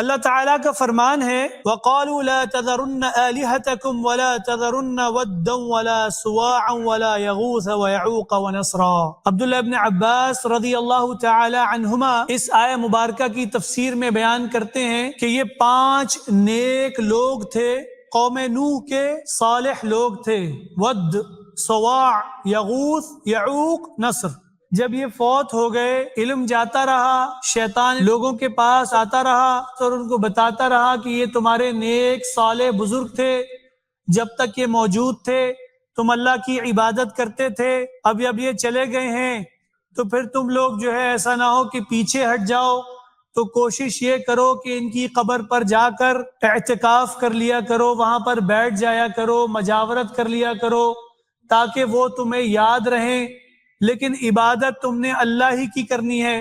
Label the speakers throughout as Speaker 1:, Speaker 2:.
Speaker 1: اللہ تعالیٰ کا فرمان ہے وَقَالُوا لَا تَذَرُنَّ آلِهَتَكُمْ وَلَا تَذَرُنَّ وَدًّا وَلَا سُوَاعًا وَلَا يَغُوثَ وَيَعُوقَ وَنَسْرًا۔ عبداللہ ابن عباس رضی اللہ تعالی عنہما اس آیہ مبارکہ کی تفسیر میں بیان کرتے ہیں کہ یہ 5 نیک لوگ تھے، قوم نوح کے صالح لوگ تھے، ود، سواع، یغوث، یعوق، نصر۔ جب یہ فوت ہو گئے، علم جاتا رہا، شیطان لوگوں کے پاس آتا رہا اور ان کو بتاتا رہا کہ یہ تمہارے نیک صالح بزرگ تھے، جب تک یہ موجود تھے تم اللہ کی عبادت کرتے تھے، اب یہ چلے گئے ہیں تو پھر تم لوگ جو ہے ایسا نہ ہو کہ پیچھے ہٹ جاؤ، تو کوشش یہ کرو کہ ان کی قبر پر جا کر اعتکاف کر لیا کرو، وہاں پر بیٹھ جایا کرو، مجاورت کر لیا کرو تاکہ وہ تمہیں یاد رہیں، لیکن عبادت تم نے اللہ ہی کی کرنی ہے۔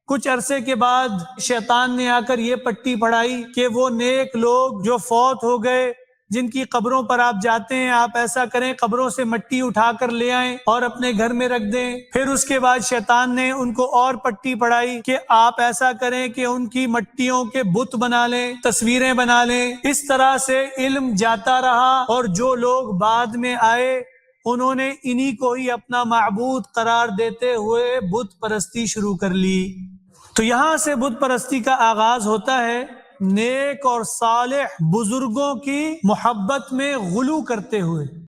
Speaker 1: کچھ عرصے کے بعد شیطان نے آ کر یہ پٹی پڑھائی کہ وہ نیک لوگ جو فوت ہو گئے، جن کی قبروں پر آپ جاتے ہیں، آپ ایسا کریں قبروں سے مٹی اٹھا کر لے آئیں اور اپنے گھر میں رکھ دیں۔ پھر اس کے بعد شیطان نے ان کو اور پٹی پڑھائی کہ آپ ایسا کریں کہ ان کی مٹیوں کے بت بنا لیں، تصویریں بنا لیں۔ اس طرح سے علم جاتا رہا اور جو لوگ بعد میں آئے انہوں نے انہی کو ہی اپنا معبود قرار دیتے ہوئے بت پرستی شروع کر لی۔ تو یہاں سے بت پرستی کا آغاز ہوتا ہے، نیک اور صالح بزرگوں کی محبت میں غلو کرتے ہوئے۔